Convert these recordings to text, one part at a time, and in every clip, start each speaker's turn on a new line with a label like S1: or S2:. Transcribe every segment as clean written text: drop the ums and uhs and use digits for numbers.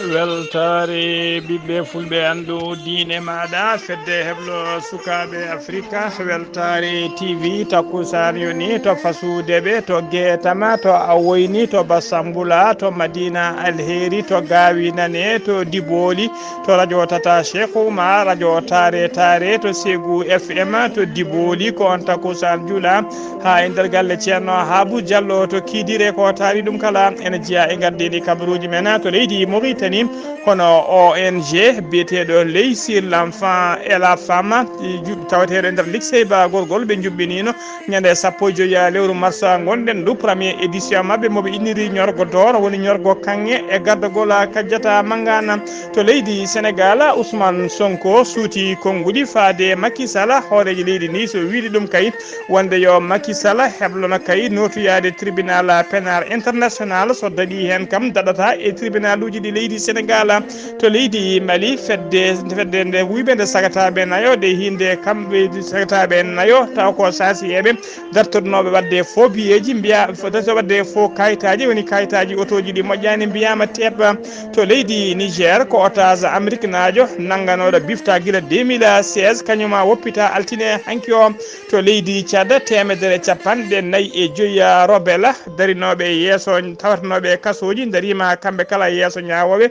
S1: weltare ɓiɓɓe fulɓe andu diine maɗa fedde heblo sukaɓe africa weltare tv takkusan yoni to fasudeɓe to guetama to awoyni to bassambula to madina alheri to gawinane to diboli to radio tata cheikh oumar radio tare tare to Ségou fm to diboli ko on takkusan juula ha e nder galle ceerno Haabou Diallo to kidire ko taari ɗum kala ene jeeya e gardini kabaruji men to leydi Mauritanie hono ONG biyeteɗo ley sur l'enfant et la femme tawateɗo e nder lycée ba gorgol ɓe jubbinino ñande 15 lewru mars gonɗen ɗo premier édition mabɓe moɓe inniri ñorgo dor woni ñorgo kanŋe e gardagol kajjata mangana to leydi Sénégal Ousmane Sonko suuti konnguli faade Macky Sall hooreji leydi ni so wiide ɗum kay wonde yo Macky Sall heblono kay notoyade tribunal pénal international so daɗi hen kam daɗata e tribunal uji ɗi leydi Sénégal to leydi Mali fedde nde wuyɓe nde sagataɓe nayo de hinde kamɓe sagataɓe nayo taw ko sasiyeɓe dartonoɓe wadde faux billeji mbiya darto wadde faux kayitaji woni kayitaji otoji ɗi moƴƴani mbiyama teɓa to leydi Niger ko otage Amérique najo nangganoɗo bifta guila 2016 kañuma woppita altine hanki o to leydi Tchad temedere capanɗe nayyi e joyya robela darinoɓe yeeso tawatanoɓe kasoji darima kamɓe kala yeeso ñawoɓe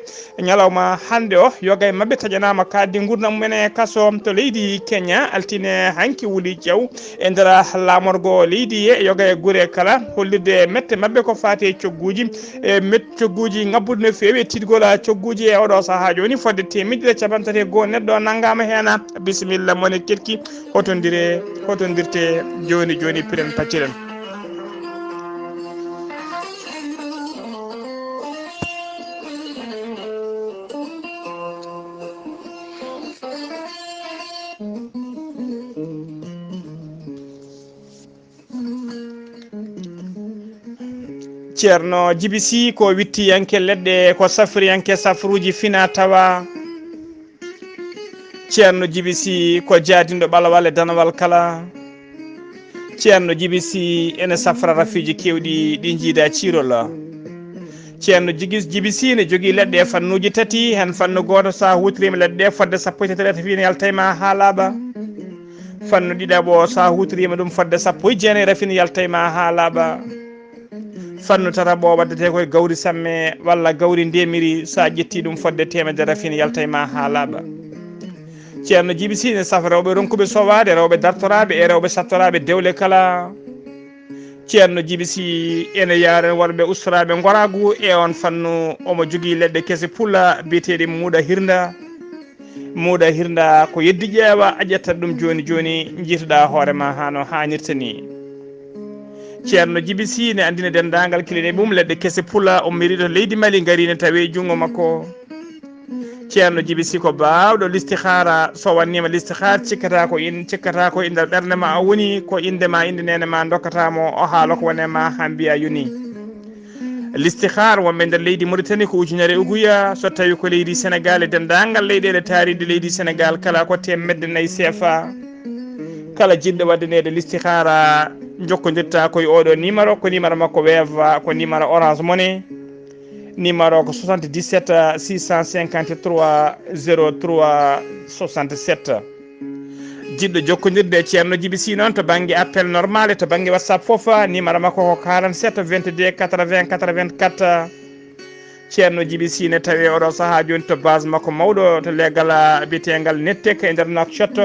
S1: ñalawma hande o yoga e mabɓe taƴanama kaddi gurdam mumen e kaso to leydi Kenya altine hanki Wuli Jaw e nder lamorgo leydi e yoga e guure kala hollirde mette mabɓe ko fati cogguji e cogguji ngabbude no fewi e tidgol cogguji e oɗo saaha joni fodde temedde capantati goo neɗɗo nanggama hen bisimilla mone ketki hotondirte joni piren pacciren ceerno Djiby Sy ko wittiyanke leɗɗe ko safriyanke safruji fina tawa ceerno Djiby Sy ko jaadindo ɓalawal e danawal kala ceerno Djiby Sy ene safra rafiji kewɗi ɗi jiida cirol ceerno Djiby Sy ne jogui leɗɗe fannuji tati hen fannu goto sa hutorima leɗɗe fodde 13 fina yaltayma ha laaɓa fannu ɗiɗaɓo sa hutorima ɗum fodde 19 rafina yaltayma ha laaɓa fannu tataɓo waddete koye gawri samme walla gawri ndemiri sa ƴetti ɗum fodde 100 rafina yaltayma ha laaɓa ceerno Djiby Sy ne safa rewɓe ronkuɓe sowade rewɓe dartoraɓe e rewɓe sattoraɓe dewle kala ceerno Djiby Sy ene yaren worɓe ustoraɓe goragu e on fannu omo jogui leɗɗe kese pulla biyeteɗe muuɗa hirda ko yeddi ƴeewa a ƴettat ɗum joni jiitoɗa hoorema hano hannirta ni ceerno Djiby Sy ne andina dendagal kilene mum leɗɗe kese pulla o mérite leydi Mali garine tawi junggo makko ceerno Djiby Sy ko bawɗo listihara so wannima listihar cikkata ko e nder ɓerde ma a woni ko indema inde nene ma dokkatamo o haala ko wonema ha mbiya yoni listihar wonɓe nder leydi Mauritanie ko ujunere uguya so tawi ko leydi Sénégal e dendagal leyɗele taariɗe leydi Sénégal kala ko temedde 4 CFA kala jinɗo waddanede listihara jokkodirta koye oɗo numéro ko numéro makko weeva ko numéro orange money numéro ko 77 653 03 67 jiɗɗo jokkodirde e ceerno Djiby Sy noon to banggue appel normal to banggue whatsapp foof numéro makko ko 47 22 80 84 ceerno Djiby Sy ne tawi oɗo saaha joni to base makko mawɗo to leggal biyetegal nettek e nder Nouakchott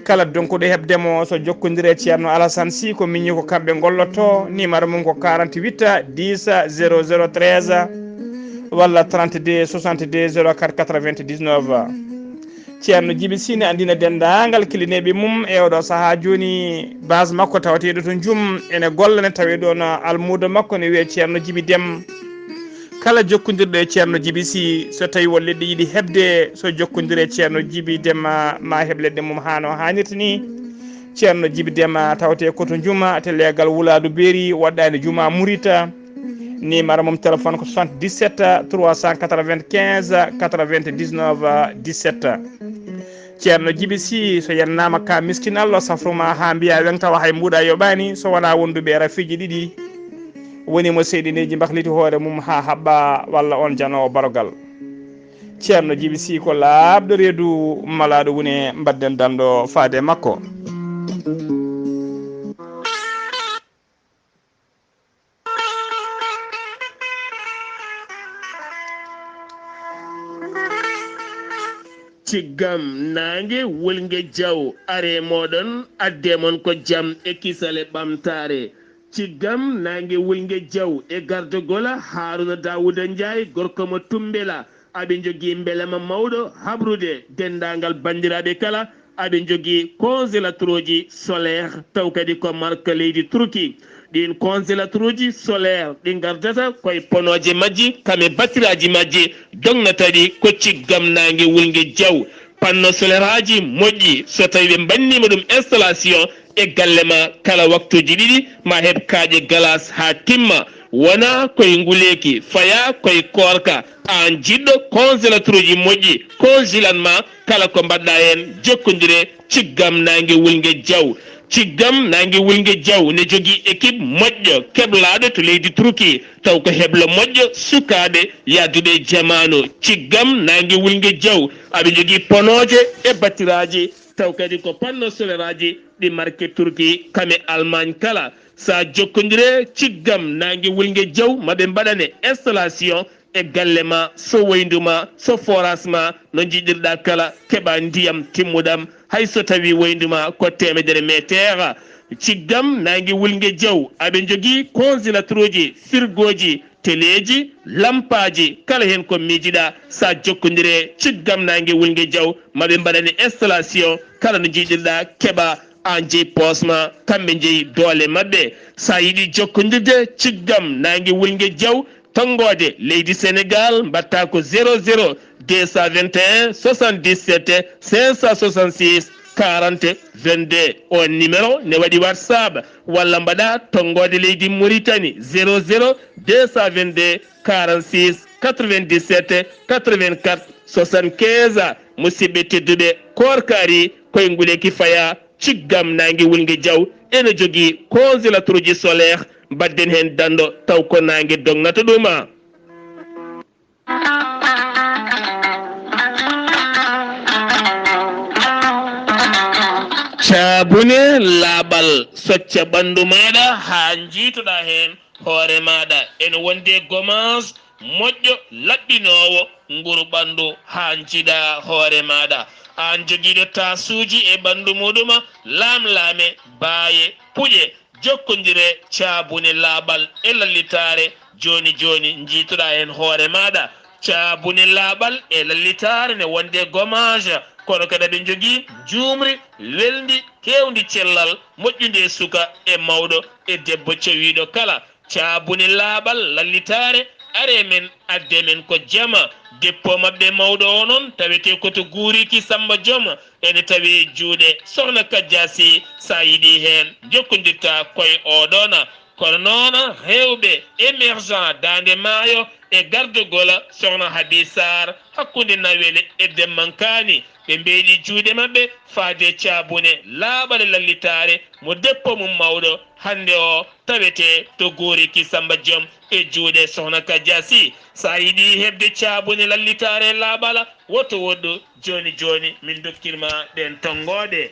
S1: kala donkuɗo hebdemo so jokkodire ceerno Alassane Sy ko miñi ko kamɓe gollotto numéro mum ko 48 10 00 13 walla 32 62 04 99 ceerno Djiby Sy ne andina dendagal kilineɓe mum e oɗo saaha joni base makko tawateɗo to Djoum ene golla ne tawi ɗon almudo makko ne wiye ceerno Djiby Déme kala jokkodirɗo e ceerno Djiby Sy so tawi won leɗɗe yiiɗi hebde so jokkodire e ceerno Djiby Déme ma heeb leɗɗe mum hano hannirta ni ceerno Djiby Déme tawate koto Djouma te legal Wuladu Beeri waɗɗani Djouma Mourita numéro mum téléphone ko 77 395 99 17 ceerno Djiby Sy so yennama ka miskinallo safruma ha mbiya wengta hay mbuɗa yoɓani so wona wonduɓe rafiji ɗiɗi woni mo seydineji mbahliti hoore mum ha haɓɓa walla on janowo barogal ceerno Djiby Sy ko labɗo reedu malaɗo woni mbadden danɗo faade makko.
S2: ciggam nange wulnge jaw are moɗon addemon ko jam e kisale ɓamtare ciggam nange wulnge jaw e gardogola haruna dawouda ndiaye gorko mo tumbela aɓe jogui beelama mawɗo habrude dendagal bandiraɓe kala aɓe jogui congélateur uji solaire taw kadi ko marque leydi turki ɗin congélateur uji solaire ɗi gardata koye ponoje majji kame batiraji majji dognataɗi ko ciggam nangue wulgue diaw panno solaire aji moƴƴi so tawi ɓe bannima ɗum installation e galle ma kala waktuji ɗiɗi ma heeb kaaƴe glace ha timma wona koye nguleki faya koye korka an jiɗɗo congélateur uji moƴƴi congelanma kala ko mbaɗɗa hen jokkodire ciggam nangue wulgue diaw ciggam nangue wulgue diaw ne jogui équipe moƴƴo keblaɗo to leydi turki taw ko heblo moƴƴo sukaɓe yadduɓe jamanu ciggam nangue wulgue diaw aɓe jogui ponoje e battiraji taw kadi ko panno solaire aji ɗi marque turki kame Allemagne kala sa jokkodire ciggam nangue wulgue diaw maɓe mbaɗane installation e galle ma so woyduma so forage ma no jiɗirɗa kala keɓa ndiyam timmuɗam hayso tawi woyduma ko 100 métre ciggam nangue wulgue diaw aɓe jogui congélateur uji frigo ji téléji lampaji kala hen ko miijiɗa sa jokkodire ciggam nangue wulgue diaw maɓe mbaɗane installation kala no jiɗirɗa keɓa an jeeyi posma kamɓe jeeyi doole mabɓe sa yiiɗi jokkodirde ciggam nangue wulgue diaw tongode leydi Sénégal mbatta ko 00 221 77 566 40 22 on numéro ne waɗi WhatsApp walla mbaɗa tongode leydi Mauritanie 00 222 46 97 84 75 musidɓe tedduɓe korkari koye nguleki faya ciggam nangue wulgue diaw ene jogui congélateur uji solaire mbadden hen dando taw ko nangue dognata ɗuma cabune laaɓal socca ɓandu maɗa ha jiitoɗa hen hoore maɗa ene wonde gommage moƴƴo laɓɓinowo nguru ɓandu ha jiiɗa hoore maɗa an joguiɗo tasuji e ɓandu muɗuma lamlame baaye puƴe jokkodire cabune laaɓal e lallitare joni joni jiitoɗa hen hoore maɗa cabune laaɓal e lallitare ne wonde gommage kono kadi ɓe jogui jumri weldi kewdi cellal moƴƴude suka e mawɗo e debbo cewiɗo kala cabune laaɓal lallitare are men adde men ko jama deppo mabɓe mawɗo o noon tawete koto guuriki Samba Dioma ene tawi juuɗe sohna Kadia Sy sa yiiɗi hen jokkodirta koye oɗona kono noon rewɓe émergent dande maayo e gardogola sohna Haby Sarr hakkude Nawele e Demmankani ɓe mbeeɗi juuɗe mabɓe faade cabune laaɓale lallitare mo deppo mum mawɗo hande o tawete to guuriki Samba Diom e juuɗe sohna Kadia Sy sa yiiɗi hebde cabune lallitare laaɓala woto woɗɗo joni joni min dokkirma ɗen tongoɗe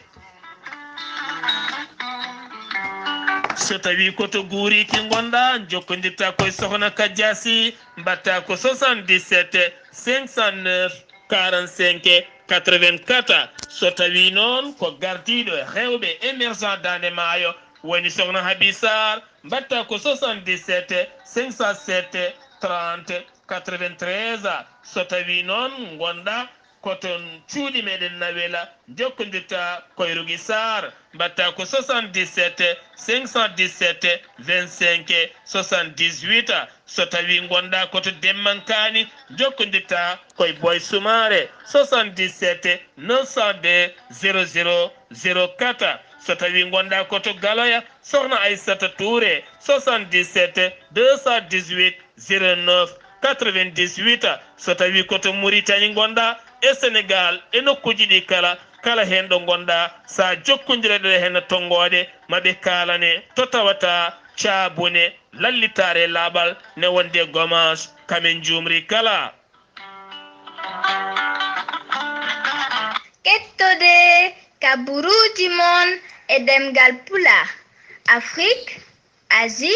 S2: so tawi koto guuriki gonɗa jokkodirta koye sohna Kadia Sy mbatta ko 77 509 45 84 so tawi noon ko gardiɗo rewɓe émergent dande maayo woni sohna Haby Sarr mbatta ko 77 507 30 93 so tawi noon gonɗa koton cuuɗi meɗen Nawela jokkodirta koye Rougui Sarr mbatta ko 77 517 25 78 so tawi gonɗa koto Demmankani jokkodirta koye Boy Soumare 77 902 00 04 so tawi gonda koto Galoya sohna Aissata Touré 77 218 09 98 so tawi koto Mauritanie gonda e Sénégal e nokkuji ɗi kala hen ɗo gonɗa sa jokkodirede hen tongode maɓe kalane to tawata caabune lallitare laaɓal ne wonde gommage kamen jumri kala
S3: kettode kaburuji mon e ɗemngal pulaar Afrique, Asie,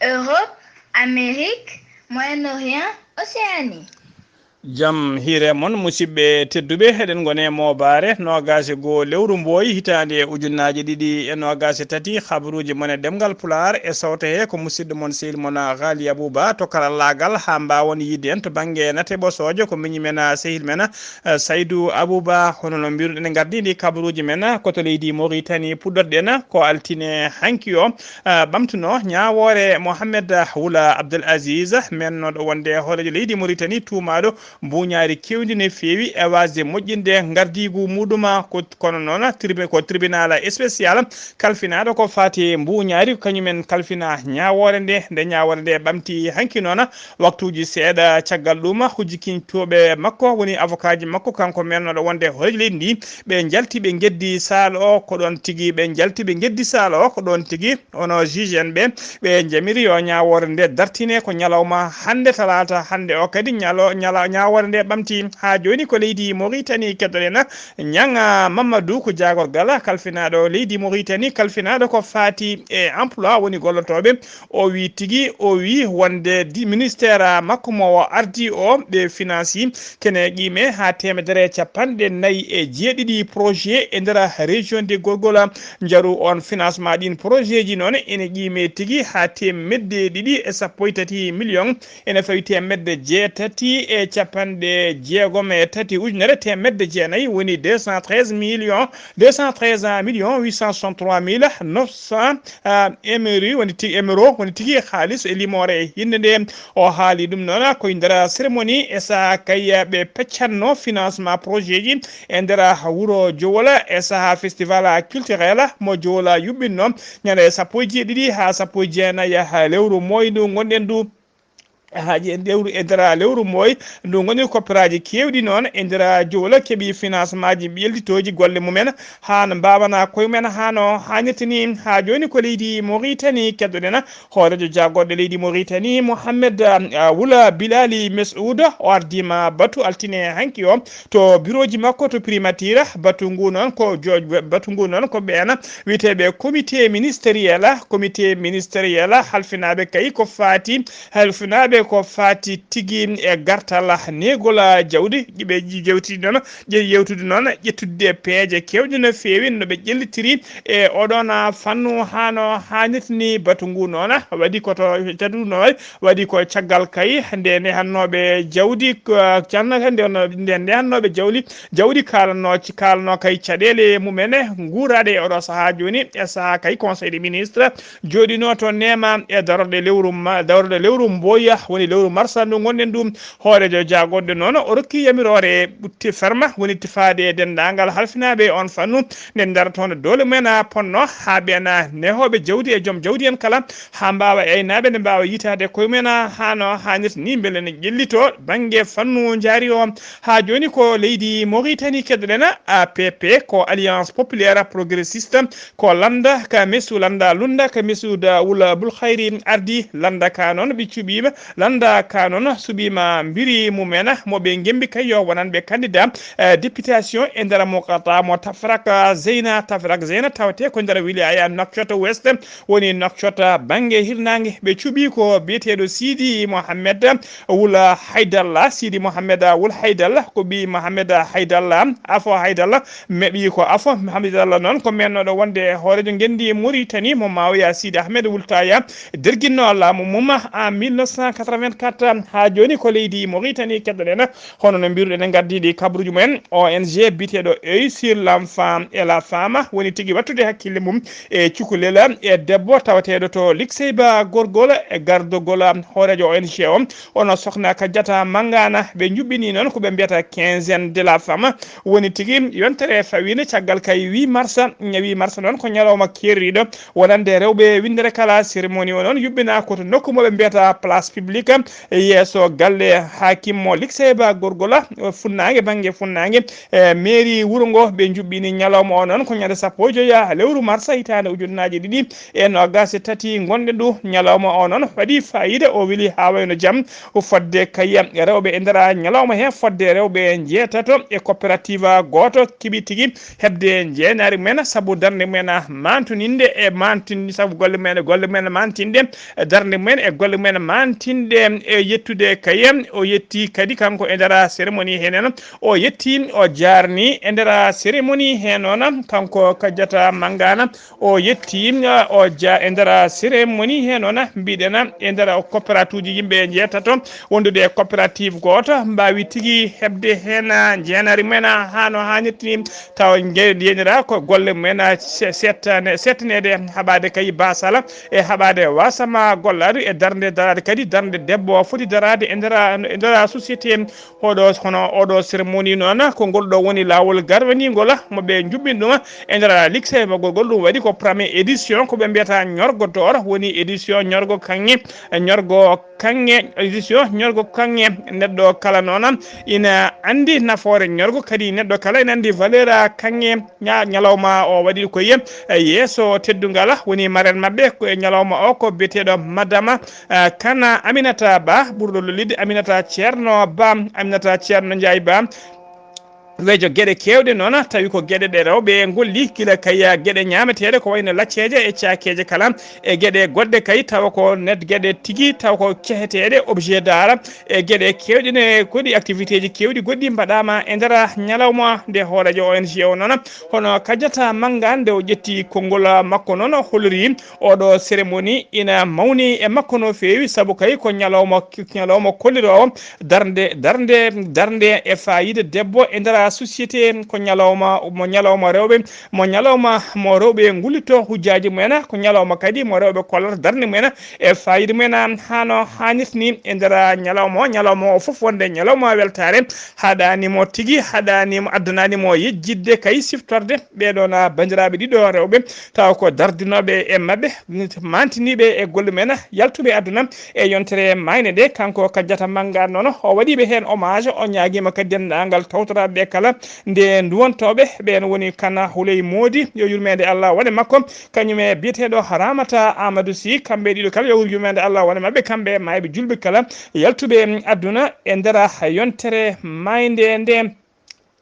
S3: Europe, Amérique, Moyen-Orient, Océanie.
S1: Jam hire mon musidɓe tedduɓe heɗen gone mawbaare nogase goo lewru mbooy hitande ujunnaji ɗiɗi e nogase tati habaruji mon e ɗemgal pulaar e sawta he ko musidɗo mon sehil mon Ghalii Abuu Bah to karallagal ha mbawon yidde en to banggue nateɓosojo ko miñi men sehil men Saydou Abou Bah hono no mbiruɗen gardidi kabaruji men koto leydi Mauritanie puɗɗoɗen ko altine hanki o ɓamtuno ñawore Mohamed Wula Abdel Aziz mennoɗo wonde hoorejo leydi Mauritanie tumaɗo mbuñaari kewdi ne feewi e wasde moƴƴinde gardigu muɗuma kono noon ko tribunal spécial kalfinaɗo ko fati mbuñaari kañumen kalfina ñawore nde ñawore nde ɓamti hanki noon waktuji seeɗa caggal ɗum hujjikintoɓe makko woni avocat ji makko kanko mennoɗo wonde hoorejo leydi ndi ɓe jalti ɓe geddi sal o ko ɗon tigui ɓe jalti ɓe geddi sal o ko ɗon tigui ono juge en ɓe jamiri yo ñawore nde dartine ko ñalawma hande talata hande o kadi ñawore nde ɓamti ha joni ko leydi Mauritanie keddoɗen ñanga Mamadou ko jagorgal kalfinaɗo leydi Mauritanie kalfinaɗo ko fati e emploi woni gollotoɓe o wi tigui o wi wonde ministére makko mo ardi o ɓe financi kene qime ha 440 projet e nder région de Gorgola jaru on financement ɗin projet ji noon ene qime tigui ha 230 million ene fawi 1jeetati ujunere temedde jeenayyi woni 213 millions 863 mille 900 emery woni tigi euro woni tigi haalis e limore e hinde nde o haali ɗum noon koye nder cérémonie e saaha kay ɓe peccanno financement projet ji e nder wuuro Jowola e saaha festival culturel mo Jowola yuɓɓinno ñande 17 ha 19 lewru moydu gonɗen ndu haaji en lewru e nder lewru moy ndu goni coopéraji kewɗi noon e nder Jowola keeɓi financement ji ɓelditoji golle mumen han mbawana koye mumen hano hannirtini ha joni ko leydi Mauritanie keddoɗen hoorejo jagorɗo leydi Mauritanie Mohamed Wula Bilali Mesoud o ardima batu altine hanki o to bureau ji makko to primature batu ngu noon ko ɓen wiyeteɓe comité ministériel halfinaɓe kay ko fati ko fati tigi e gartal negola jawdi ɓe jewtidi noon yewtude noon ƴettude peeje kewɗe no feewi no ɓe ƴellitiri e oɗon fannu hano hannirtini batu ngu noon waɗi koto tadu noon waɗi ko caggal kay nde nehannoɓe jawdi nde nehannoɓe jawdi kalano kay caɗele mumene guurade e oɗo saaha joni e saaha kay conseil des ministres joɗino to nema e darorde lewru mboya woni lewru mars ndu gonɗen ɗum hoorejo jagorɗo noon o rokki yamirore ɓutti ferma woni tifade dendagal halfinaɓe on fannu nde daratono dole mumen ponno ha ɓen nehoɓe jawdi e joom jawdi en kala ha mbawa aynaɓe nde mbawa yitade koye mumen hano hannirta ni beele ne ƴellito banggue fannu jaari o ha joni ko leydi Mauritanie keddoɗen APP ko alliance populaire progressiste ko landa ka mesu landa lunda ka mesouda wula bulkhayri ardi landa ka noon ɓe cuɓima landa ka noon suɓima mbiri mumen moɓe gembi kay yo wonanɓe candidat députation e nder mokata mo tafrak zeyna tawate ko nder wilaya Nouakchott Ouest woni Nouakchott banggue hirnangue ɓe cuuɓi ko biyeteɗo Sidi Mohamed Wula Haydalla Sidi Mohamed Wul Haydalla ko ɓi Mohamed Haydalla afo Haydalla meɓi ko afo Haydalla noon ko mennoɗo wonde hoorejo gendi Mauritanie mo mawiya Sidi Ahmed Wultaya derguinno laamu mum en 1980 84 ha joni ko leydi Mauritanie keddoɗen hono no mbiruɗen gaddidi kabruji mumen ONG biteɗo œil sur l'enfant et la femme woni tigui wattude hakkille mum e cukalela e debbo tawateɗo to likseyba gorgol e gardogol hoorejo ONG ono sokhna Kadiata Mangana ɓe juɓɓini noon koɓe mbiyata quinzaine de la femme woni tigui yontere fawino caggal kay 8 mars noon ko ñalawma kerriɗo wonande rewɓe windere kala cérémonie o noon yuɓɓina koto nokku moɓe mbiyata place publique yeeso galle hakimmo likseyba gorgola funnague banggue funnague mairie wuuro ngo ɓe juɓɓini ñalawma o noon ko ñande 15 lewru mars hitande ujunnaje ɗiɗi e nogas tati gonɗe ɗo ñalawma o noon waɗi fayida o weeli ha wayno jaam fodde kay rewɓe e nder ñalawma he fodde rewɓe jeetato e coopérative goto kiɓi tigui hebde jeenari men saabu darde men mantuninde e mantinde saabu golle men mantinde darde men e golle men mantinde e yettude kay o yetti kadi kanko e nder cérémonie he noon o yetti o jarni e nder cérémonie he noon kanko Kadiata Mangana o yetti o ja e nder cérémonie he noon mbiɗen e nder coopérative ji yimɓe jeetato wondude e coopérative goto mbawi tigui hebde hen jeenari men hano hannirtini taw jenira ko golle men settanede haɓade kay basala e haɓade wasama gollade e darde darade kadi darde debbo foti darade e nder société hoɗo hono oɗo cérémonie noon ko ngolɗo woni lawol garwanigol moɓe juɓɓin ɗum e nder likseyba gol ɗum waɗi ko premier édition koɓe mbiyata ñorgodor woni édition ñorgo kange édition ñorgo kange neɗɗo kala noon ina andi nafoore ñorgo kadi neɗɗo kala ina andi valeur kange ñalawma o waɗi koye yeeso teddugal woni marraine mabɓe ko e ñalawma o ko biyeteɗo madame Kana Aminata Ba ɓurɗo lolide Aminata Ceerno Ndiaye Ba wejo gueɗe kewɗe noon tawi ko gueɗe ɗe rewɓe golli kila kay gueɗe ñameteɗe ko wayno lacceje e cakeje kala e gueɗe goɗɗe kay tawa ko net gueɗe tigui tawa ko ceheteɗe objet d'art e gueɗe kewɗine koɗi activité ji kewɗi goɗɗi mbaɗama e nder ñalawma nde hoorejo ONG o noon hono Kadiata Mangane nde o ƴetti konngol makko noon hollori oɗo cérémonie ina mawni e makko no fewi saabu kay ko ñalawma kollirowo darde e fayida debbo e nder société ko ñalawma rewɓe mo rewɓe gullito hujjaji mumen ko ñalawma kadi mo rewɓe kollata darde mumen e fayida mumen hano hannirtini e nder ñalawma o foof wonde ñalawma weltare haɗanimo tigui haɗanimo addananimo yejjidde kay siftorde ɓeɗon bandiraɓe ɗiɗo rewɓe taw ko dardinoɓe e mabɓe mantiniɓe e golle mumen yaltuɓe aduna e yontere mayne ɗe kanko Kadiata Mangane noon o waɗiɓe hen hommage o ñaguima kadi dendagal tawtoraɓe kala nde duwontoɓe ɓen woni Kana Houleye Mody yo yurmede Allah waɗe makko kañum e biyeteɗo Ramata Amadou Sy kamɓe ɗiɗo kala yo yurmede Allah waɗe mabɓe kamɓe mayɓe julɓe kala yaltuɓe aduna e nder yontere mayde nde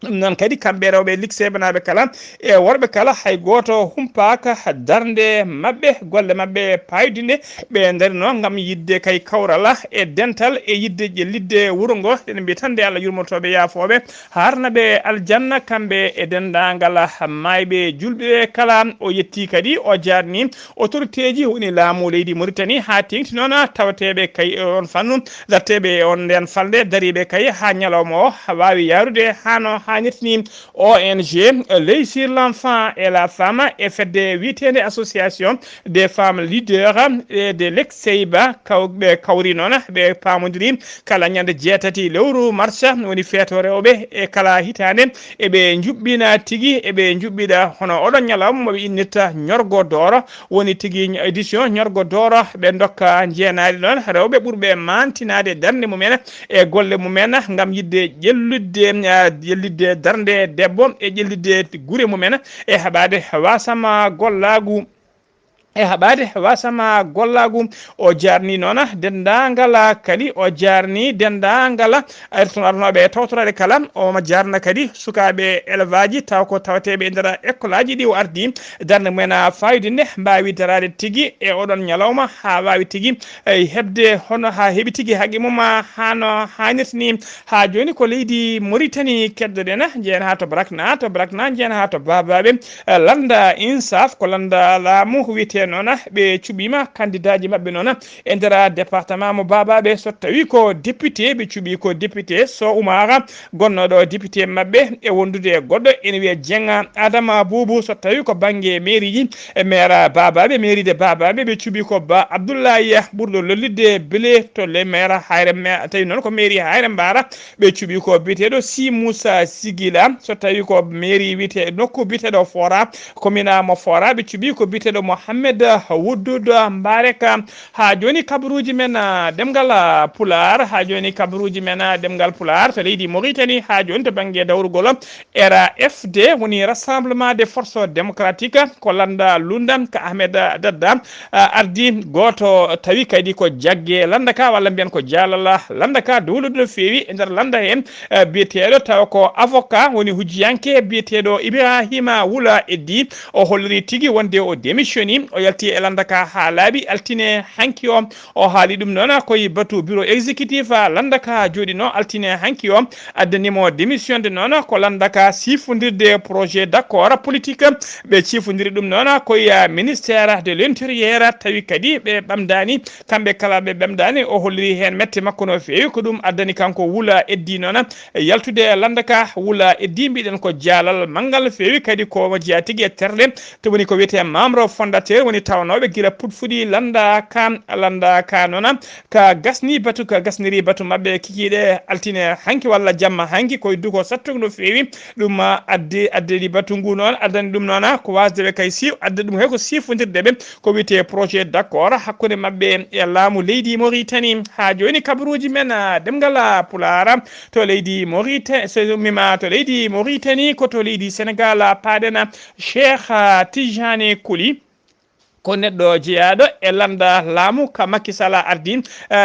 S1: ɗum noon kadi kamɓe rewɓe likseyɓe naɓe kala e worɓe kala hay goto humpaka darde mabɓe golle mabɓe paydude ɓe darino gam yidde kay kawrala e dental e yidde ƴellidde wuuro ngo ene mbiya tan nde Allah yurmotoɓe yaafoɓe harnaɓe aljanna kamɓe e dendagal mayɓe julɓe kala o yetti kadi o jarni autorité ji woni laamu leydi Mauritanie ha tengti noon tawateɓe kay on fannu darteɓe on nden falde dariɓe kay ha ñalawma o wawi yarude hano hannirtini ONG l'œil sur l'enfant et la femme e fedde wiitede association des femmes leaders de Lekseyba kawɓe kawri noon ɓe pamodiri kala ñande jeetati lewru mars woni feeto rewɓe e kala hitande eɓe juɓɓina tigui eɓe juɓɓiɗa hono oɗon ñalawma moɓe innirta ñorgo dooro woni tigui édition ñorgo dooro ɓe dokka jeenade noon rewɓe ɓurɓe mantinade darde mumen e golle mumen gam yidde ƴellidde darde debbo e ƴellidde guure mumen e haɓade wasama gollagu o jarni noon dendagal kadi o jarni dendagal arnoɓe tawtorade kala omo jarna kadi sukaɓe élevage taw ko tawateɓe e nder école aji ɗi o ardi darde mumen fayidinde mbawi darade tigui e oɗon ñalawma ha wawi tigui hebde hono ha heeɓi tigui haqqi mum hano hannirtini ha joni ko leydi Mauritanie keddoɗen jeena ha to Brakna jeena ha to babaɓe landa insaf ko landa laamu wiyete ɓe noona ɓe cuɓima candidat ji mabɓe noona e nder département mo babaɓe so tawi ko député ɓe cuuɓi ko député so umara gonnoɗo député mabɓe e wondude goɗɗo ene wiye Dieng Adama Boubou so tawi ko banggue mairie ji e maire babaɓe mairie de babaɓe ɓe cuuɓi ko Ba Abdoulaye ɓurɗo lollidde beele to le maire hayre tawi noon ko mairie hayre mbara ɓe cuuɓi ko biteɗo Si Moussa Sigila so tawi ko mairie wiyete nokku biteɗo Fora commune mo Fora ɓe cuuɓi ko biteɗo Mohamed Wuddudo Mbareka ha joni kabaruji men ɗemgal pulaar ha joni kabaruji men ɗemgal pulaar to leydi Mauritanie ha joni to banggue dawrugol RAFD woni rassemblement des forces démocratiques ko landa lundam ka Ahmed Dadda ardi goto tawi kadi ko jagge landa ka walla mbiyen ko jalala landa ka dowlude no fewi e nder landa hen biyeteɗo taw ko avocat woni hujjiyanke biyeteɗo Ibrahima Wula Eddi o holliri tigui wonde o démissioni o yalti e landa ka ha laaɓi altine hanki o haali ɗum noon koye batu bureau exécutif landa ka joɗino altine hanki o addanimo démission de noon ko landa ka sifodirde projet d' accord politique ɓe cifodiri ɗum noon koye ministère de l'intérieur tawi kadi ɓe ɓamdani kamɓe kala ɓe ɓamdani o holliri hen mette makko no fewi ko ɗum addani kanko Wula Eddi noon yaltude landa ka Wula Eddi mbiɗen ko jaalal manggal fewi kadi ko jeeya tigui e terle to woni ko wiyete membre fondateur woni tawnoɓe guila puɗfuɗi landa ka noon ka gasni batu ka gasniri batu mabɓe kikiɗe altine hanki walla jamma hanki koye duko sattugo no fewi ɗum addedi batu ngu noon addani ɗum noon ko wasdeɓe kay adda ɗum hay ko sifodirdeɓe ko wiyete projet d' accord hakkude mabɓe e laamu leydi Mauritanie ha joni kabaruji men ɗemgal pulaar to leydi Mauritanie so ummima to leydi Mauritanie ko to leydi Sénégal paɗen Cheikh Tijani Kuli ko neɗɗo jeeyaɗo e landa laamu ka Macky Sall ardi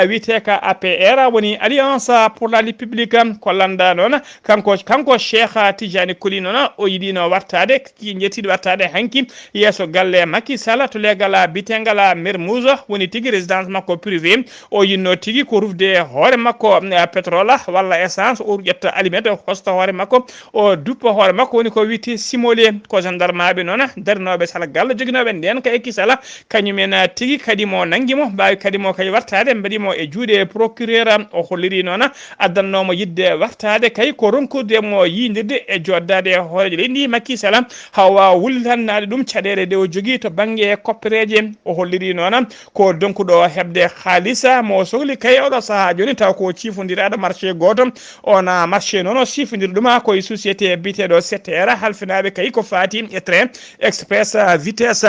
S1: wiyete ka APR woni alliance pour la république ko landa noon kanko Cheikh Tidiane Koli noon o yiɗino wartade jettiɗo wartade hanki yeeso galle Macky Sall to legal bitengal Mermoz woni tigui résidence makko privé o yinno tigui ko rufde hoore makko pétrole walla essence o ƴetta aliment hosta hoore makko o duppa hoore makko woni ko wiyete simolé ko gendarmeɓe noon darnoɓe sala gallo joguinoɓe nden ka Macky Sall kañumen tigi kadi mo nanguimo mbawi kadi mo kay wartade mbaɗimo e juuɗe procureur o holliri noon addannomo yidde wartade kay ko ronkude mo yindirde e joddade hoorejo leydi Macky Sall hawa wullitannade ɗum caɗele nde o jogui to banggue koppereje o holliri noon ko donkuɗo hebde haalisa mo sohli kay oɗo saaha joni taw ko cifodiraɗo marché goto ona marché noon o sifodiri ɗuma koye société biteɗo secteur halfinaɓe kay ko fati e train express vitesse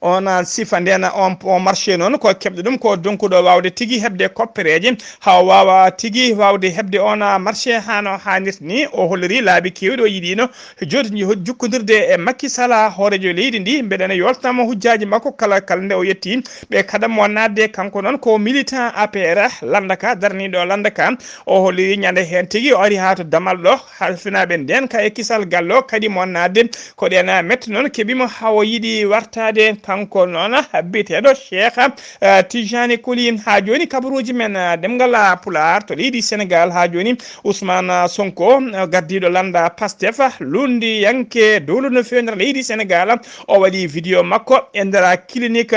S1: on sifa nden on marché noon ko keɓde ɗum ko donkuɗo wawde tigui hebde koppereje ha wawa tigui wawde hebde on marché hano hannirta ni o holliri laabi kewɗi o yiɗino joni jukkodirde e Macky Sall hoorejo leydi ndi mbeɗene yoltama hujjaji makko kala nde o yetti ɓe kadamo nadde kanko noon ko militant APR landaka darniɗo landaka o holliri ñande hen tigui o ari ha to damal ɗo halfinaɓe nden ka e kisal gallo kadi mo nadde ko ɗen mette noon keɓimo hawo yiiɗi wartade kanko noon biteɗo Cheikh Tijani Koli ha joni kabaruji men ɗemgal pulaar to leydi Sénégal ha joni Ousmane Sonko gardiɗo landa Pastef lundi yanke dowlu no fewi nder leydi Sénégal o waɗi vidéo makko e nder clinique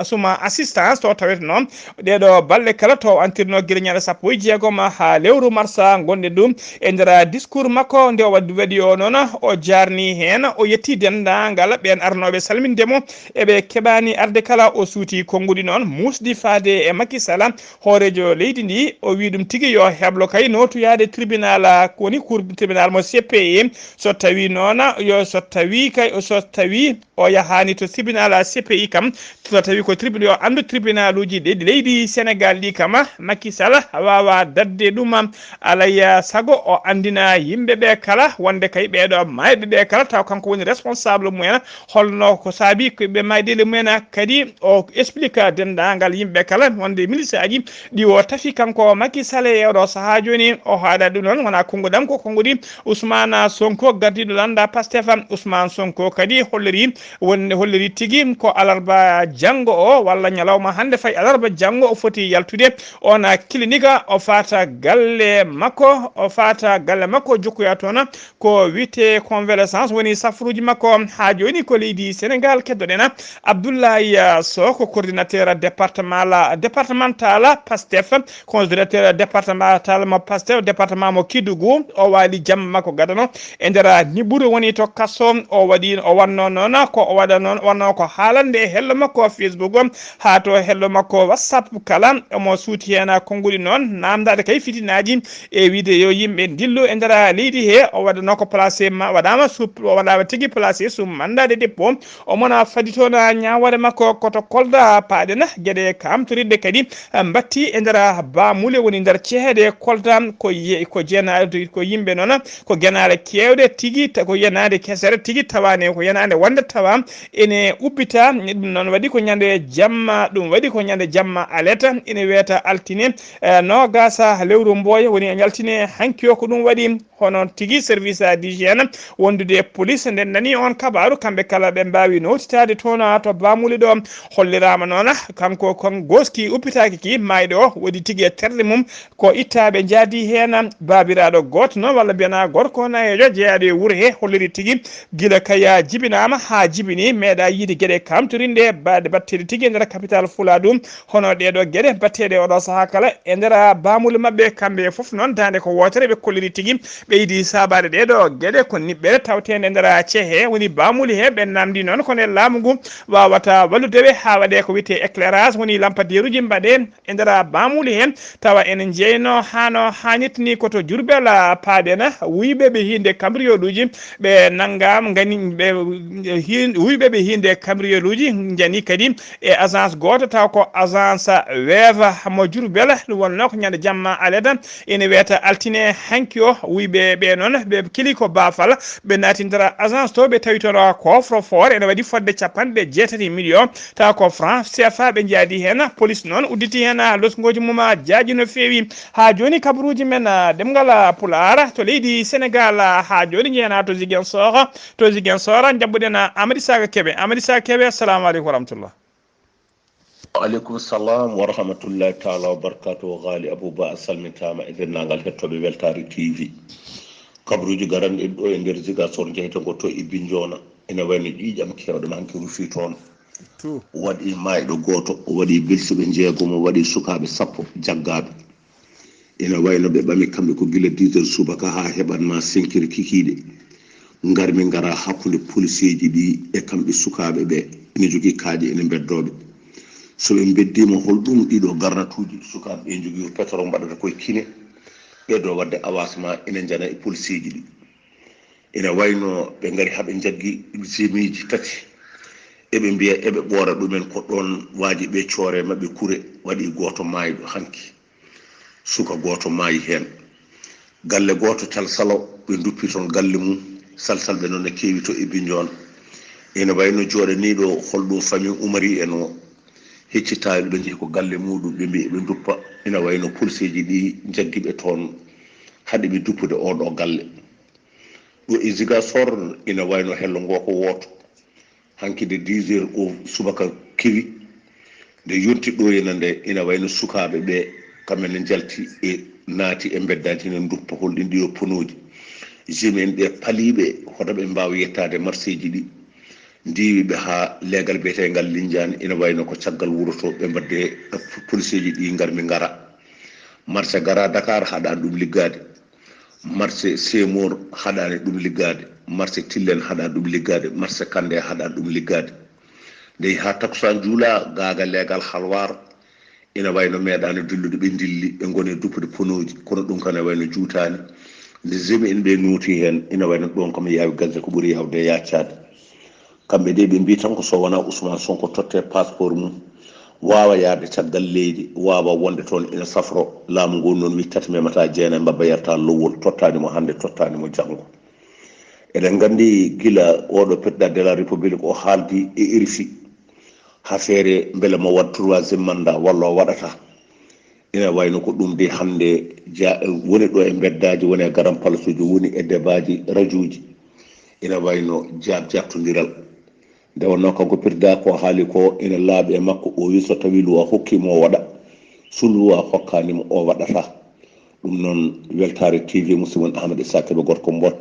S1: suma assistance to tawete noon ɗeɗo balɗe kala to antirno guila ñaɗa 16 ha lewru marsa gonɗe ɗum e nder discours makko nde o waɗi o noon o jarni hen o yetti dendagal ɓen arnoɓe salmindemo eɓe keɓani arde kala o suuti konngudi noon musdi faade e Macky Sall hoorejo leydi ndi o wi ɗum tigui yo heblo kay notuyade tribunal woni cour tribunal mo CPI so tawi noon so tawi o yahani to tribunal CPI kam so tawi ko tribunal yo andu tribunal uji ɗi leydi Sénégal ɗi kam Macky Sall wawa dadde ɗum alaya sago o andina yimɓeɓe kala wonde kay ɓeɗo mayɓe ɓe kala taw kanko woni responsable mumen holno ko saabi be maydele mena kadi o explique dendagal yimbe kala wonde ministre aji di o tafi kanko Macky Sall yewdo saha joni o haada dum non wona kongudam ko kongudi Ousmane Sonko gardido landa Pastef Ousmane Sonko kadi holliri tigi ko alarba jango o walla nyalawma hande fay alarba jango o foti yaltude ona clinique o fata galle makko jukkoya tona ko wite convalescence woni safruji makko ha joni ko leydi Sénégal keddodena Abdoulaye Sow ko coordinateur départemental Pastef coordinateur départemental mo Pastef département mo Kidougou o wali jam makko gadano e ndera niburu woni to kasso o wanno non ko o wada non wanno ko haalande hello makko Facebook ha to hello makko WhatsApp kala mo suuti hena kongudi non namdade kay fitinaji e video yimbe dillo e ndera leydi he o wadano ko placé wadama wadama tigi placé mandade dépôt o mona faditona nyaaware makko koto kolda paadena gede kamtoride kadi batti e ndera bamule woni nder ceede kolda ko jenaade ko yimbe non ko genare kewde tigi ko yenade kesere tigi tawane ko yenade wanda tawa ene ubbita dum non wadi ko nyande jamma aleta ene weta altine no gasa lewru mboy woni yaltine hankio ko dum wadi hono tigi service d'hygiène wondude police nden nani on kabaru kambe kala be mbawi notitade tona to bamuli do hollirama nona kanko kon goski uppitaki ki maydo wodi tigi terde mum ko ittabe jadi hena babirado goto no walla biana gorko na e jeade wure he holliri tigi gila kaya jibinama ha jibini meeda yidi gede kamtorinde baade battede tigi ndera capital fuladum hono dedo gede battede odo saha kala e ndera bamuli mabbe kambe fof non dande ko wotere be kolliri tigi be yidi sabade dedo gede ko nibbe tawtende ndera cehe woni bamuli he be namdi non ko ne lamugo wawata walludebe ha wade ko wiete éclairage woni lampadiruji mbade e ndera bamuli hen tawa en jeyno hano hanitni ko to Jurbel paadena wiibe be hinde cambrioduji be nangam ngani be wiibe be hinde cambrioduji jani kadi e agence goto taw ko agence weva mo Jurbel wonno ko nyande jamma aleda ene weta altine hankio wiibe be non be kiliko bafal be natindara agence to be tawitoro coffre fort ene wadi fodde capande 7 million taw ko franc CFA be jadi hen police non udditi hen losgoji muma jaaji no fewi ha joni kabruji men ɗemngal pulaar to leydi Sénégal ha joni jeena to Ziguinchor jabbuden Amady Saga Kebe assalamu aleykum wa rahmatullah.
S4: Aleykum salam wa rahmatullahi taala wa barakatuh. Ghalii Abuu Bah salmitama e dennangal hettoɓe weltare TV kabruji garande ɗo e nder Ziguinchor jeytago to ibbi jona ene wayno ƴiƴam kewɗe manki rufi toon waɗi mayɗo goto waɗi bilsuɓe jeegomo waɗi sukaɓe 10 jaggaɓe ina wayno ɓe ɓami kamɓe ko gila 10 heures subaka ha heɓanma senkiri kikiɗe garmi gara hakkude policier ji ɗi e kamɓe sukaɓe ɓe ina jogui kaaƴe ene beddoɓe so ɓe beddima holɗum ɗiɗo garnatuji sukaɓe ɓe jogui pétrole mbaɗata koye kine ɓeɗo wadde avancement ina jana e policier ji ɗi ina wayno ɓe gari haɓe jaggui semiji 3 eɓe mbiya eɓe ɓoora ɗumen ko ɗon waaji ɓe coore mabɓe kure waɗi goto maayiɗo hanki suka goto maayi hen galle goto salsalo ɓe duppi toon galle mum salsalɓe noon ne keewi to ibbi jona ene wayno jooɗaniɗo holɗum famille Oumari en o heccitaɓe ɓe jeehi ko galle muɗum ɓe mbi ɓe duppa ina wayno policier ji ɗi jaggiɓe toon haɗe ɓe duppude oɗo galle ɗo e Ziguinchor ina wayno hello ngo ko woto hanki de 10 heures o subaka kewi nde yonti ɗo ena nde ina wayno sukaɓe ɓe kamɓe ne jalti e naati e beddante ne duppa holɗin ɗi o ponoji jimi en ɓe paaliɓe hoto ɓe mbawa yettade marché ji ɗi ndiwiɓe ha leegal biyetegal Lindiane ina wayno ko caggal wuuro to ɓe mbadde policier ji ɗi garmi gara marché gara Dakar haɗa ɗum liggade marché Sémour haɗani ɗum liggade marché Tillen haɗa ɗum liggade marché Kande haɗa ɗum liggade nde ha takusan juula gaga leegal halwar ina wayno meeɗano dillude ɓe dilli ɓe goni duppude ponoji kono ɗum kane wayno juutani nde jemi en ɓe nuuti hen ina wayno ɗon kam yawi galle ko ɓuuri yawde yaccade kamɓe de ɓe mbi tan ko so wona Ousmane Sonko totte passeport mum wawa yaade caggal leydi wawa wonde toon ina safro laamu ngu noon wi tati memata jeena mbabba yarta lowol tottanimo hande tottanimo janggo eɗen gandi gila oɗo président de la république o haaldi e RFI ha feere beele mo wat troisiéme mandat walla o waɗata ina wayno ko ɗum de hande woni ɗo e beddaji woni e garam palasuji woni e débatji radio ji ina wayno jabtodiral nde wonno kanko pirda ko haali ko ina laaɓi e makko o wi so tawi luwa hokkimo o waɗa so luwa hokkanimo o waɗata ɗum noon weltare tv musidɗon ahmad isakeɓe gorko mbot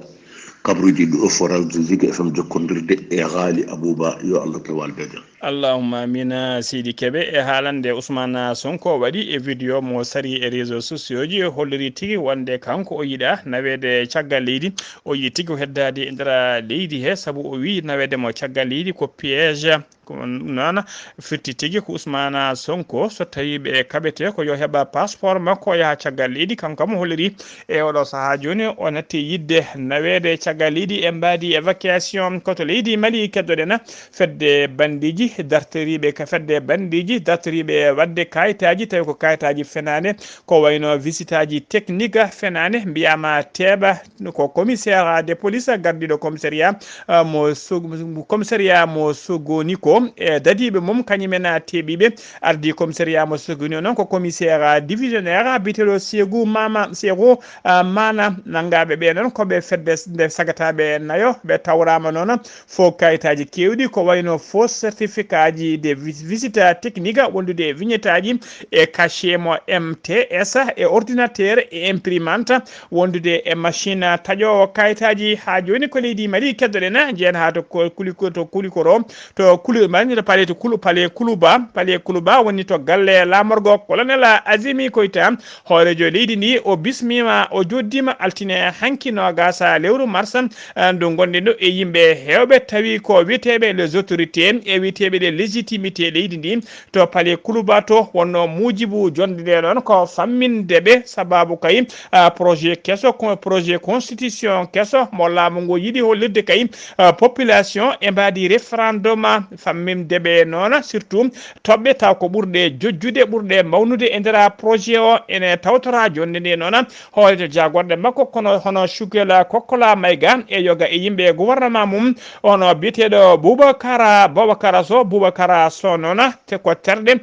S4: kabruji ɗo foral ziga fm jokkodirde e Ghalii Abuu Bah yo allah tewal bejan
S1: allahumma amina sidi keɓe e haalande Ousmane Sonko waɗi e vidéo mo sari e réseaux sociaux ji holliri tigui wonde kanko o yiɗa nawede caggal leydi o yi tigui heddade e nder leydi he saabu o wi nawedemo caggal leydi ko piége noon firti tigui ko Ousmane Sonko so tawi ɓe kaɓete ko yo heɓa passeport makko o yaaha caggal leydi kanko mo holliri e oɗo saaha joni o natti yidde nawede caggal leydi e mbadi évacuation koto leydi Mali keddoɗen fedde bandiji dartoriɓe ka fedde bandiji dartoriɓe wadde kayitaji tawi ko kayitaji fenane ko wayno visite aji technique fenane mbiyama teɓa ko commissaire de police gardiɗo commissariat mo sogoni ko e dadiɓe mum kañumen teɓiɓe ardi commissariat mo sogoni o noon ko commissaire divisionnaire biteɗo Segou mana nangaɓe ɓe noon koɓe fedde nde sagataɓe nayo ɓe tawrama noon fo kayitaji kewɗi ko wayno faux certificat ji de visite technique wondude e vignette aji e cachet mo MTS e ordinateur e imprimante wondude e machine taƴowo kayitaji ha joni ko leydi Mali keddoɗen jeen ha to kulikoro to kulumani to pale to kuluba woni to galle lamorgo colonel Azimi Koita hoorejo leydi ndi o bismima o joddima altine hankino gasa lewru mars ndu gonɗen ɗo e yimɓe hewɓe tawi ko witeɓe les autorités e witeɓe les légitimité leydi ndi to pale kuluba to wonno mujibu jonde nde ɗon ko fammindeɓe sababu kay projet kesso projet constitution kesso mo laamu ngu yiɗi hollirde kay population e mbadi référendum fammindeɓe noon surtout toɓɓe taw ko ɓurɗe jojjude ɓurɗe mawnude e nder projet o ene tawtora jonde nde noon hoolete jagorɗe makko kono hono Choukela Kokkola Mayga e yoga e yimɓe gouvernement mum ono biteɗo Boubacara Sow noon te ko terɗe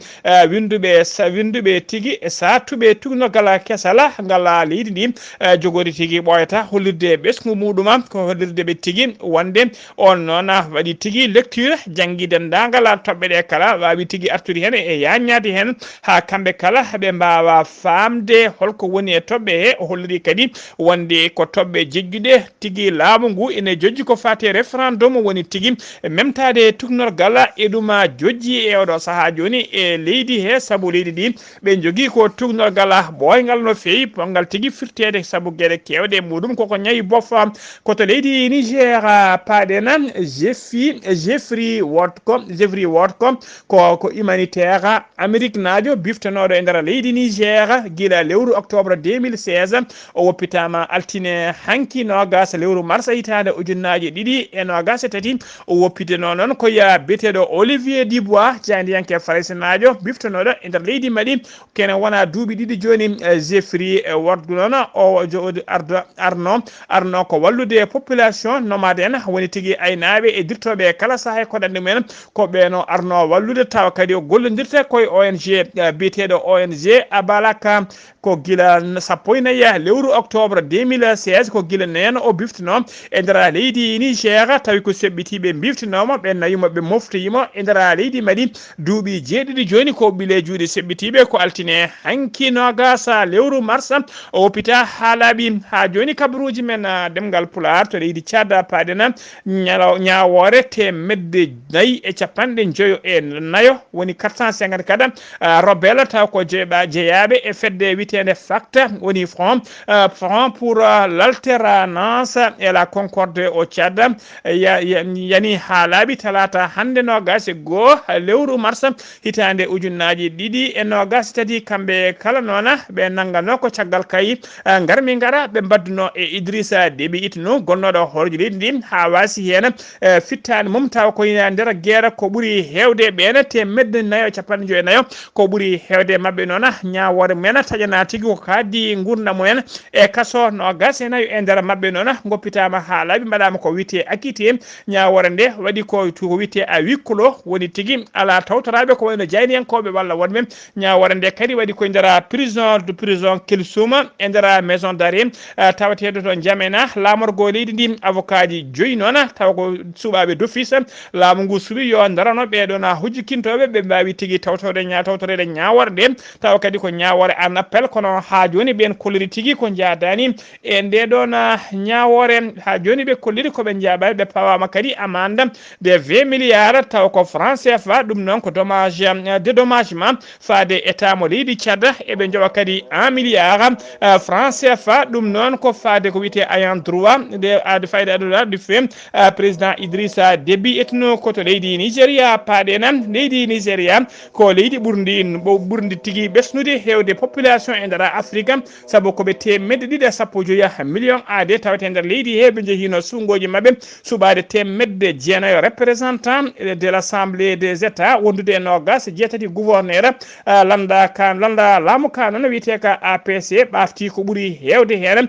S1: winduɓe tigui e satuɓe tugnogala kesala ngala leydi ndi jogori tigui ɓoyata hollirde ɓesgu muɗuma ko hollirde ɓe tigui wonde on noon waɗi tigui lecture jangguide dendagal toɓɓe ɗe kala wawi tigui artude hen e yañade hen ha kamɓe kala ɓe mbawa famde holko woni e toɓɓe he o holliri kadi wonde ko toɓɓe jejjuɗe tigui laamu ngu ene jojji ko fate référendum woni tigui memtade tugnorgal e ɗum jojji e oɗo saaha joni e leydi he saabu leydi ndi ɓe jogui ko tugnorgal ɓoyngal no fewi pongal tigui firtede saabu gueɗe kewɗe muɗum koko ñayi bofa koto leydi Niger paɗen Jeffrey Wotko ko humanitaire Amérique naajo biftanoɗo e nder leydi Niger guila lewru octobre 2016 o woppitama altine hanki nogas lewru mars hitande ujunnaje ɗiɗi e nogas e tati o woppiteno noon ko ya biteɗo Olivier Dubois jandiyanke farisinajo biftanoɗo e nder leydi Mali kene wona duuɓi ɗiɗi joni Jeffrey Wotko noon o arno ko wallude population nomade en woni tigui aynaɓe e dirtoɓe kala saaha ko ɗanɗi mumen ko ɓeno arno wallude tawa kadi o gollodirta koye ONG biteɗo ONG Abalaka ko gila sappo e nayyi lewru octobre 2016 ko gila nen o biftino e nder leydi Niger tawi ko seɓɓitiɓe biftinoma ɓe nayimo ɓe moftoyimo e nder leydi Mali duuɓi jeeɗiɗi joni ko ɓile juuɗe seɓɓitiɓe ko altine hanki nogasa lewru mars o woppita ha laaɓi ha joni kabaruji men ɗemngal pulaar to leydi Tchad paɗena ñawore temedde nayyi e capanɗe joyo e nayo woni 450 kada robel taw ko jeeyaɓe e fedde witende facte woni front pour l'alternance et la concorde au Tchad yani ha laaɓi talata hande nogas e goho lewru mars hitande ujunnaji ɗiɗi e nogas tati kamɓe kala noon ɓe nanggano ko caggal kayi garmi gara ɓe mbadduno e Idrissa Déby Itno gonnoɗo hoorji leydi ndi ha wasi hen fittani mum taw ko nder guerre ko ɓuuri hewde ɓene temedde nayo capanɗe joyi nayo ko ɓuuri hewde mabɓe noon ñawore men taƴana tigui ko kaddi gurdam mumen e kaso nogas e nayo e nder mabɓe noon goppitama ha laaɓi mbaɗama ko wite acquitté ñawore nde waɗi ko wite a huis clos fulo woni tigi ala tawtoraɓe ko wayno jayniyankoɓe walla wonɓe ñawore nde kadi waɗi koye nder prison Kilsuma e nder maison d'arrêt tawateɗo to Jamena lamorgo leydi ndi avocat ji joyi noon tawa ko suɓaɓe d'office laamu ngu suuɓi yo darano ɓeɗon hujjikintoɓe ɓe mbawi tigui tawtorede ñawore nde tawa kadi ko ñawore en appel kono ha joni ɓen kolliri tigui ko jadani e ndeɗon ñawore ha joni ɓe kolliri koɓe jaɓani ɓe pawama kadi amande de 20 milliards taw ko franc CFA ɗum noon ko dédommagement faade état mo leydi Tchad eɓe joɓa kadi 1 milliard franc CFA ɗum noon ko faade ko wiyete ayant droit de fayde aduna du fait président Idrissa Déby etno koto leydi Nigéria paaɗenam leydi Nigéria ko leydi ɓurdi tigui ɓesnude hewde population e nder Afrique saabu koɓe temedde ɗiɗi sappo joyi million aade tawete nder leydi he ɓe jeehino sungoji mabɓe suɓade temedde jeenayo représentant de l'assemblée des états wondude e nogas jeetati gouverneur landa laamu ka noon wiyete ka APC ɓafti ko ɓuuri hewde hen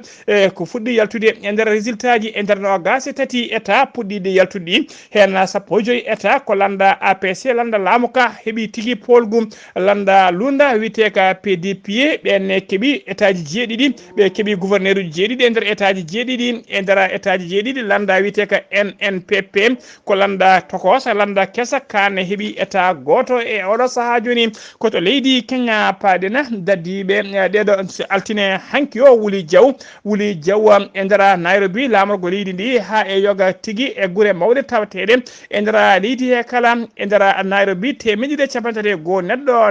S1: ko fuɗɗi yaltude e nder résultat ji e nder nogas tati état puɗɗiɗe yaltude ɗi hen sappo joyi état ko landa APC landa laamu ka heeɓi tigui polgum landa lunda wiyete ka PDP ɓenne keeɓi état ji jeeɗiɗi ɓe keeɓi gouverneur uji jeeɗiɗi e nder état ji jeeɗiɗi e nder état ji jeeɗiɗi landa wiyete ka NNPP ko landa tokosa landa kesa kane heeɓi état goto e oɗo saaha joni koto leydi Kenya paaɗena daddiɓe ɗeɗo altine hanki o Wuli Diaw e nder Nairobi lamorgo leydi ndi ha e yoga tigui e guure mawɗe tawateɗe e nder leydi he kala e nder Nairobi temedde capantati go neɗɗo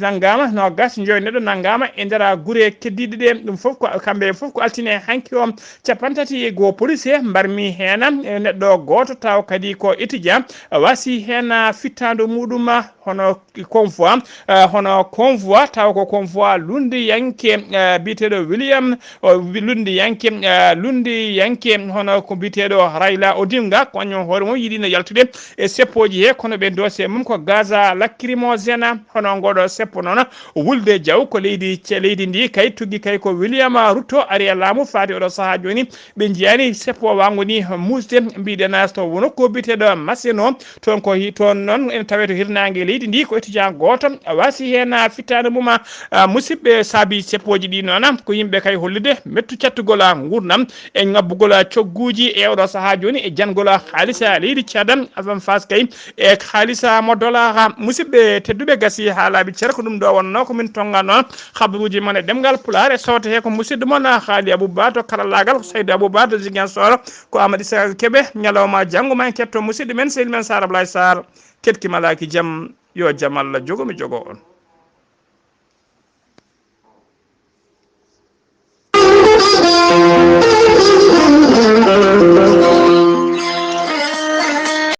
S1: naggama nogas joyi neɗɗo naggama e nder guure keddiɗe ɗe ɗum foof ko kamɓe foof ko altine hanki o capantati go policier mbarmi hen neɗɗo goto taw kadi ko étudiant wasi hen fittadu muɗum hono convoi taw ko convoi lundi yanke biteɗo William lundi yanke hono ko biteɗo Raila Odinga ko kañum hoore mum yiɗino yaltude e seppoji he kono ɓe dossier mum ko gaz lacrymogène hono ngoɗo seppo noon Wulde Diaw ko leydi ndi kay tuggi kay ko William Ruto ari e laamu faati oɗo saaha joni ɓe jiyani seppo wango ni musde mbiɗen to wono ko biteɗo Masino toon noon ene tawe to hirnangue leydi ndi ko étudiant goto wasi hen fittade mum musidɓe saabi seppoji ɗi noon ko yimɓe kay hollude mettu cattugol gurdam e ngabbugol cogguji e oɗo saaha joni e jangol haalisa leydi Tchad avant face kay e haalisa mo dollar musidɓe tedduɓe gasi ha laaɓi ceer ko ɗum ɗo wonno komin tonga noon habaruji mon e ɗemgal pulaar e sawta he ko musidɗo moon Ghalii Abuu Bah to karallagal ko Saydou Abou Bah to Ziguinchor ko Amadou Issa Kébé ñalawma janggo ma en ketto musidɗo men sehil men Sar Ablaye Sarr ketki malaki jaam yo jaam Allah jogo mi jogo on